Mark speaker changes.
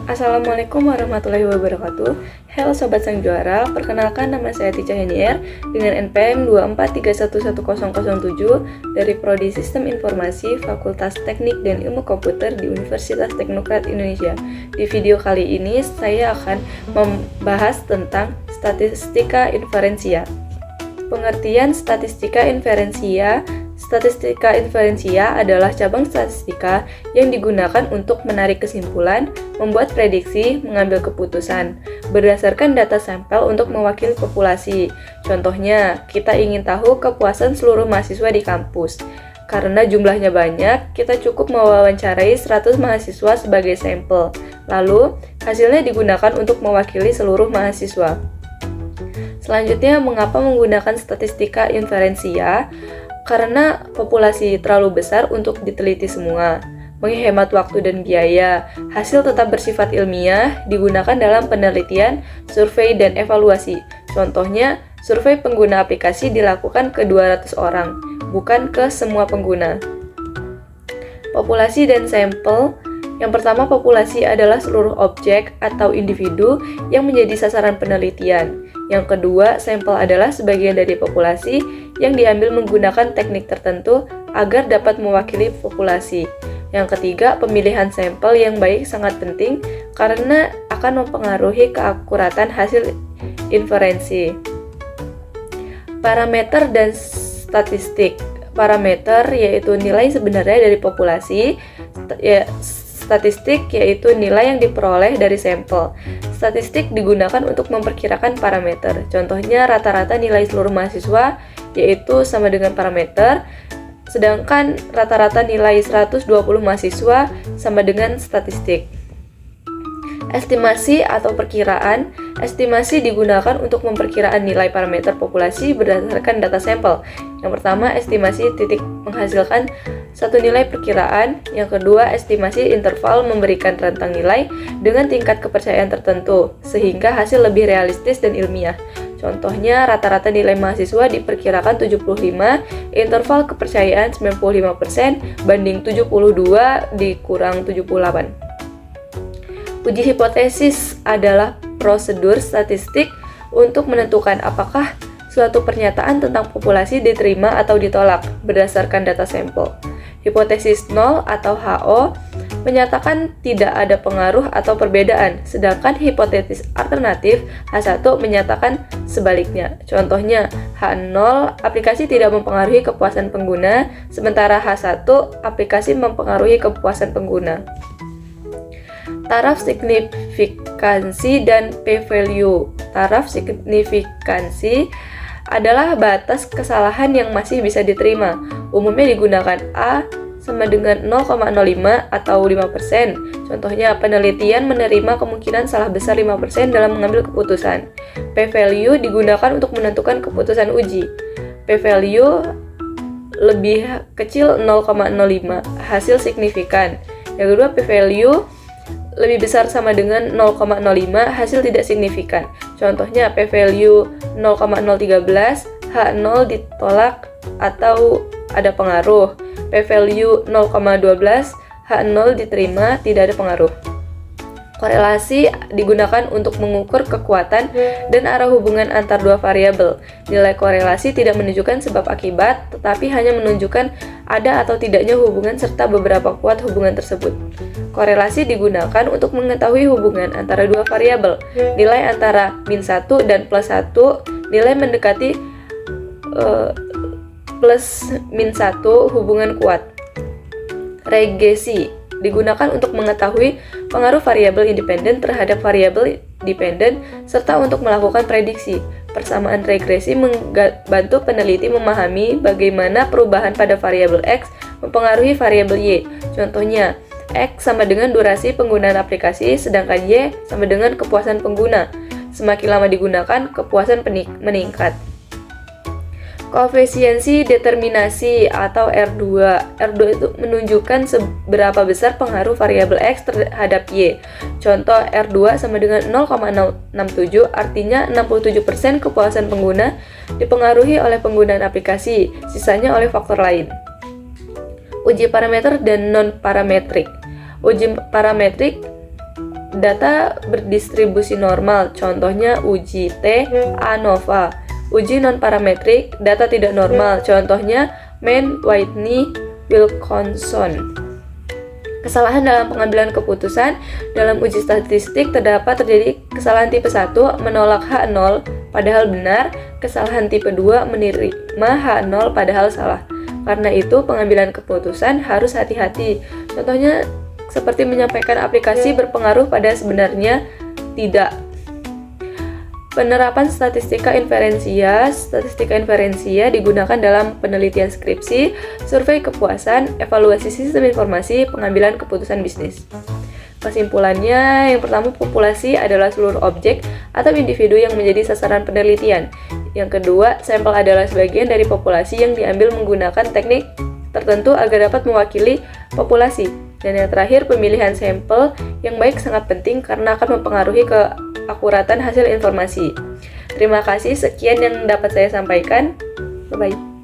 Speaker 1: Assalamualaikum warahmatullahi wabarakatuh. Halo Sobat Sang Juara, perkenalkan nama saya Tica Henier dengan NPM 243110007 dari Prodi Sistem Informasi Fakultas Teknik dan Ilmu Komputer di Universitas Teknokrat Indonesia. Di video kali ini saya akan membahas tentang statistika inferensia. Pengertian statistika inferensia. Statistika inferensia adalah cabang statistika yang digunakan untuk menarik kesimpulan, membuat prediksi, mengambil keputusan berdasarkan data sampel untuk mewakili populasi. Contohnya, kita ingin tahu kepuasan seluruh mahasiswa di kampus. Karena jumlahnya banyak, kita cukup mewawancarai 100 mahasiswa sebagai sampel. Lalu, hasilnya digunakan untuk mewakili seluruh mahasiswa. Selanjutnya, mengapa menggunakan statistika inferensia? Karena populasi terlalu besar untuk diteliti semua, menghemat waktu dan biaya. Hasil tetap bersifat ilmiah, digunakan dalam penelitian, survei, dan evaluasi. Contohnya, survei pengguna aplikasi dilakukan ke 200 orang, bukan ke semua pengguna. Populasi dan sampel. Yang pertama, populasi adalah seluruh objek atau individu yang menjadi sasaran penelitian. Yang kedua, sampel adalah sebagian dari populasi yang diambil menggunakan teknik tertentu agar dapat mewakili populasi. Yang ketiga, pemilihan sampel yang baik sangat penting karena akan mempengaruhi keakuratan hasil inferensi. Parameter dan statistik. Parameter yaitu nilai sebenarnya dari populasi, statistik yaitu nilai yang diperoleh dari sampel. Statistik digunakan untuk memperkirakan parameter. Contohnya rata-rata nilai seluruh mahasiswa yaitu sama dengan parameter, sedangkan rata-rata nilai 120 mahasiswa sama dengan statistik. Estimasi atau perkiraan. Estimasi digunakan untuk memperkiraan nilai parameter populasi berdasarkan data sampel. Yang pertama, estimasi titik menghasilkan satu nilai perkiraan. Yang kedua, estimasi interval memberikan rentang nilai dengan tingkat kepercayaan tertentu, sehingga hasil lebih realistis dan ilmiah. Contohnya, rata-rata nilai mahasiswa diperkirakan 75, interval kepercayaan 95%, banding 72 dikurang 78. Uji hipotesis adalah prosedur statistik untuk menentukan apakah suatu pernyataan tentang populasi diterima atau ditolak berdasarkan data sampel. Hipotesis nol atau HO menyatakan tidak ada pengaruh atau perbedaan, sedangkan hipotesis alternatif H1 menyatakan sebaliknya. Contohnya, H0 aplikasi tidak mempengaruhi kepuasan pengguna, sementara H1 aplikasi mempengaruhi kepuasan pengguna. Taraf signifikansi dan p-value. Taraf signifikansi adalah batas kesalahan yang masih bisa diterima. Umumnya digunakan A sama dengan 0,05 atau 5%. Contohnya, penelitian menerima kemungkinan salah besar 5% dalam mengambil keputusan. P-value digunakan untuk menentukan keputusan uji. P-value lebih kecil 0,05, hasil signifikan. Yang kedua, p-value lebih besar sama dengan 0,05, hasil tidak signifikan. Contohnya, p-value 0,013, H0 ditolak atau ada pengaruh. P-value 0,12, H0 diterima, tidak ada pengaruh. Korelasi digunakan untuk mengukur kekuatan dan arah hubungan antar dua variabel. Nilai korelasi tidak menunjukkan sebab akibat, tetapi hanya menunjukkan ada atau tidaknya hubungan serta beberapa kuat hubungan tersebut. Korelasi digunakan untuk mengetahui hubungan antara dua variabel. Nilai antara -1 dan +1, nilai mendekati +-1 hubungan kuat. Regresi digunakan untuk mengetahui pengaruh variabel independen terhadap variabel dependen serta untuk melakukan prediksi. Persamaan regresi membantu peneliti memahami bagaimana perubahan pada variabel X mempengaruhi variabel Y. Contohnya, X sama dengan durasi penggunaan aplikasi, sedangkan Y sama dengan kepuasan pengguna. Semakin lama digunakan, kepuasan meningkat. Koefisiensi determinasi atau R2. R2 itu menunjukkan seberapa besar pengaruh variabel X terhadap Y. Contoh, R2 sama dengan 0,067, artinya 67% kepuasan pengguna dipengaruhi oleh penggunaan aplikasi, sisanya oleh faktor lain. Uji parameter dan non-parametrik. Uji parametrik Data berdistribusi normal, contohnya uji T, ANOVA. Uji non-parametrik, data tidak normal, contohnya Mann, Whitney, Wilkinson. Kesalahan dalam pengambilan keputusan. Dalam uji statistik terjadi kesalahan tipe 1 menolak H0 padahal benar, kesalahan tipe 2 menerima H0 padahal salah. Karena itu pengambilan keputusan harus hati-hati. Contohnya seperti menyampaikan aplikasi berpengaruh pada sebenarnya tidak. Penerapan statistika inferensia. Statistika inferensia digunakan dalam penelitian skripsi, survei kepuasan, evaluasi sistem informasi, pengambilan keputusan bisnis. Kesimpulannya, yang pertama, populasi adalah seluruh objek atau individu yang menjadi sasaran penelitian. Yang kedua, sampel adalah sebagian dari populasi yang diambil menggunakan teknik tertentu agar dapat mewakili populasi. Dan yang terakhir, pemilihan sampel yang baik sangat penting karena akan mempengaruhi keakuratan hasil informasi. Terima kasih, sekian yang dapat saya sampaikan. Bye-bye.